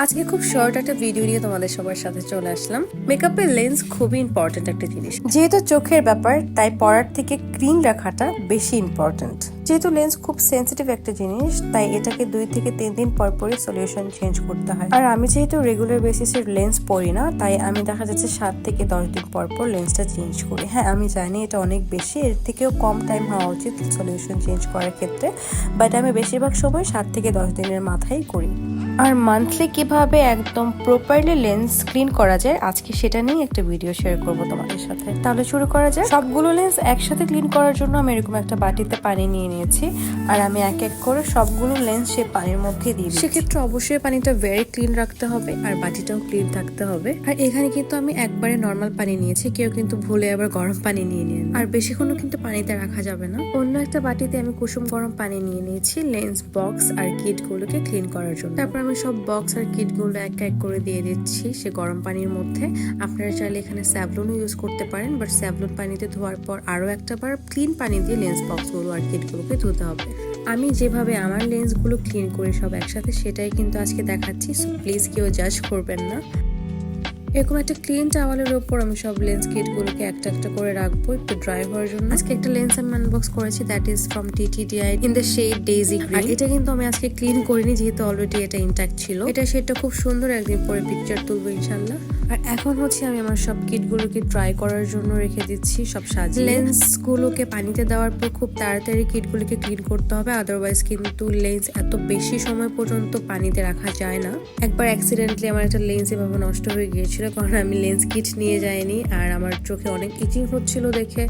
আজকে খুব শর্ট একটা ভিডিও নিয়ে তোমাদের সবার সাথে চলে আসলাম। মেকআপের লেন্স খুবই ইম্পর্টেন্ট একটা জিনিস, যেহেতু চোখের ব্যাপার তাই পরার থেকে ক্লিন রাখাটা বেশি ইম্পর্টেন্ট। যেহেতু লেন্স খুব সেন্সিটিভ একটা জিনিস, তাই এটাকে 2 থেকে 3 দিন পর পরই সলিউশন চেঞ্জ করতে হয়। আর আমি যেহেতু রেগুলার বেসিসের লেন্স পরি না, তাই আমি দেখা যাচ্ছে 7 থেকে 10 দিন পর পর লেন্সটা চেঞ্জ করি। হ্যাঁ, আমি জানি এটা অনেক বেশি, এর থেকেও কম টাইম হওয়া উচিত সলিউশন চেঞ্জ করার ক্ষেত্রে, বাট আমি বেশিরভাগ সময় 7 থেকে 10 দিনের মাথায় করি। আর মান্থলি কিভাবে একদম প্রপারলি লেন্স ক্লিন করা যায়, আজকে সেটা নিয়ে একটা ভিডিও শেয়ার করব তোমাদের সাথে। তাহলে শুরু করা যায়। সবগুলো লেন্স একসাথে ক্লিন করার জন্য আমি এরকম একটা বাটিতে পানি নিয়ে নিয়েছি, আর আমি এক এক করে সবগুলো লেন্স সে পানির মধ্যে দিয়ে দিচ্ছি। সেক্ষেত্রে অবশ্যই পানিটা ভেরি ক্লিন রাখতে হবে আর বাটিটাও ক্লিন থাকতে হবে। আর এখানে কিন্তু আমি একবারে নর্মাল পানি নিয়েছি, কেউ কিন্তু ভুলে আবার গরম পানি নিয়ে নেন। আর বেশিক্ষণ কিন্তু পানিতে রাখা যাবে না। অন্য একটা বাটিতে আমি কুসুম গরম পানি নিয়ে নিয়েছি লেন্স বক্স আর কিট গুলোকে ক্লিন করার জন্য। তারপর আমি সব বক্স আর কিট গুলো এক এক করে দিয়ে দিচ্ছি সে গরম পানির মধ্যে। আপনারা চাইলে এখানে স্যাভলনও ইউজ করতে পারেন, বাট স্যাভলন পানিতে ধোয়ার পর আরো একটা বার ক্লিন পানি দিয়ে লেন্স বক্স গুলো আর কিট গুলোকে ধুতে হবে। আমি যেভাবে আমার লেন্স গুলো ক্লিন করি সব একসাথে, সেটাই কিন্তু আজকে দেখাচ্ছি, সো প্লিজ কেউ জাজ করবেন না। এরকম একটা ক্লিন টাওয়ালের উপর আমি সব লেন্স কিট গুলোকে একটা একটা করে রাখবো একটু ড্রাই হওয়ার জন্য। আজকে একটা লেন্স আমি আনবক্স করেছি, that is from TTDI in the shade daisy green. এটা কিন্তু আমি আজকে ক্লিন করিনি, যেহেতু অলরেডি এটা ইনট্যাক্ট ছিল। এটা শেডটা খুব সুন্দর, একদিন পরে পিকচার তুলবো ইনশাল্লাহ। আর এখন হচ্ছে আমি আমার সব কিট গুলোকে ট্রাই করার জন্য রেখে দিচ্ছি সব সাজিয়ে। লেন্স গুলোকে পানিতে দেওয়ার পর খুব তাড়াতাড়ি কিট গুলোকে ক্লিন করতে হবে, আদারওয়াইজ কিন্তু লেন্স এত বেশি সময় পর্যন্ত পানিতে রাখা যায় না। একবার অ্যাক্সিডেন্টলি আমার একটা লেন্স এভাবে নষ্ট হয়ে গিয়েছিল, কারণ আমি লেন্স কিট নিয়ে যাইনি আর আমার চোখে অনেক ইচিং হচ্ছিল দেখে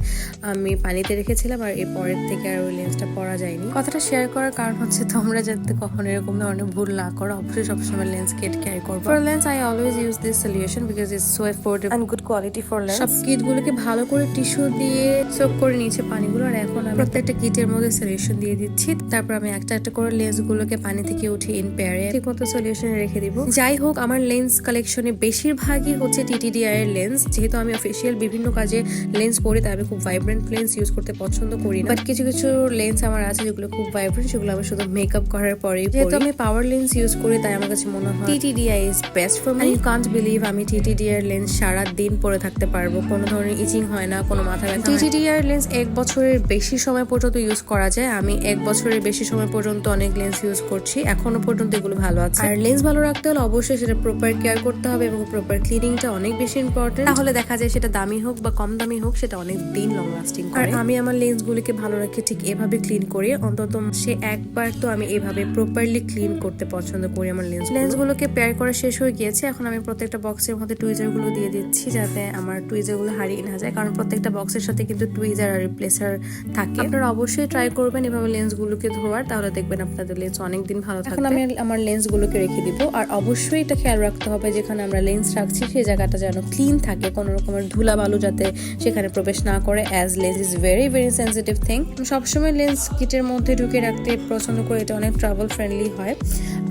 আমি পানিতে রেখেছিলাম, আর এর পরের থেকে আর ওই লেন্সটা পরা যায়নি। কথাটা শেয়ার করার কারণ হচ্ছে তোমরা যাতে কখনো এরকম ধরনের ভুল না করো, অবশ্যই সবসময় লেন্স কিট ক্যারি করবো। For lens I always use this solution because it's so affordable and good quality for lens. সব কিট গুলোকে ভালো করে টিস্যু দিয়ে সোক করে নিয়েছে পানিগুলো, আর এখন আমি প্রত্যেকটা কিটের মধ্যে সলিউশন দিয়ে দিচ্ছি। তারপর আমি একটা একটা করে লেন্স গুলোকে পানি থেকে উঠে ইন পেয়ারে ঠিক মতো সলিউশন রেখে দিব। যাই হোক, আমার লেন্স কালেকশনে বেশিরভাগই হচ্ছে TTDI এর লেন্স। যেহেতু আমি অফিসিয়াল বিভিন্ন কাজে লেন্স পরি, তাই আমি খুব ভাইব্রেন্ট লেন্স ইউজ করতে পছন্দ করি না, বাট কিছু কিছু লেন্স আমার আছে যেগুলো খুব ভাইব্রেন্ট, সেগুলো আমি শুধু মেকআপ করার পরেই। যেহেতু আমি পাওয়ার লেন্স ইউজ করি, তাই আমার কাছে মনে হয় TTDI is best for me. You can't believe আমি TTDI এর লেন্স সারা দিন পরে থাকতে পারবো, কোনো ধরনের ইচিং হয় না, কোনো মাথা ব্যথা। TTDI এর লেন্স 1 বছরের বেশি সময় পর্যন্ত ইউজ করা যায়। আমি 1 বছরের বেশি সময় পর্যন্ত অনেক লেন্স ইউজ করছি, এখনো পর্যন্ত এগুলো ভালো আছে। আর লেন্স ভালো রাখতে হলে অবশ্যই সেটা প্রপার কেয়ার করতে হবে এবং প্রপার ক্লিনিংটা অনেক বেশি ইম্পর্টেন্ট। তাহলে দেখা যায় সেটা দামি হোক বা কম দামি হোক, সেটা অনেক দিন লং লাস্টিং করে। আর আমি আমার লেন্স গুলিকে ভালো রাখি ঠিক এভাবে ক্লিন করি, অন্তত সে একবার তো আমি এভাবে প্রপারলি ক্লিন করতে পছন্দ করি আমার লেন্স গুলোকে পেয়ার করা শেষ হয়ে গিয়েছে। এখন আমি প্রত্যেকটা বক্সের মধ্যে টুইজার গুলো দিয়ে দিচ্ছি, যাতে আমার টুইজার গুলো হারিয়ে না যায়, কারণ প্রত্যেকটা বক্সের সাথে কিন্তু টুইজার আর রিপ্লেসার থাকে। আপনারা অবশ্যই ট্রাই করবেন এভাবে লেন্স গুলোকে ধোয়ার, তাহলে দেখবেন আপনাদের লেন্স অনেকদিন ভালো থাকবে। এখন আমি আমার লেন্স গুলোকে রেখে দিব, আর অবশ্যই এটা খেয়াল রাখতে হবে যেখানে আমরা লেন্স রাখছি সেই জায়গাটা যেন ক্লিন থাকে, কোনো রকমের ধুলা বালু যাতে সেখানে প্রবেশ না করে, as lens is very very sensitive thing. সবসময় লেন্স কিটের মধ্যে ঢুকে রাখতে পছন্দ করে, এটা অনেক ট্রাভেল ফ্রেন্ডলি হয়।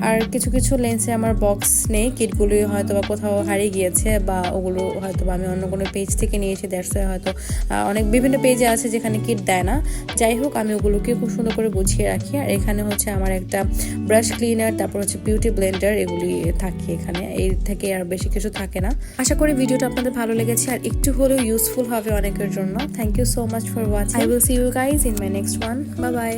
আর কিছু কিছু লেন্সে আমার বক্স নেই, কিটগুলি হয়তো বা কোথাও হারিয়ে গিয়েছে, বা ওগুলো হয়তো বা আমি অন্য কোনো পেজ থেকে নিয়েছি, দ্যাটস হয়তো অনেক বিভিন্ন পেজে আছে যেখানে কিট দেয় না। যাই হোক, আমি ওগুলোকে খুব সুন্দর করে গুছিয়ে রাখি। আর এখানে হচ্ছে আমার একটা ব্রাশ ক্লিনার, তারপর হচ্ছে বিউটি ব্লেন্ডার, এগুলি থাকে এখানে, এর থেকে আর বেশি কিছু থাকে না। আশা করি ভিডিওটা আপনাদের ভালো লেগেছে আর একটু হলেও ইউজফুল হবে অনেকের জন্য। Thank you so much for watching. I will see you guys in my next one. Bye by.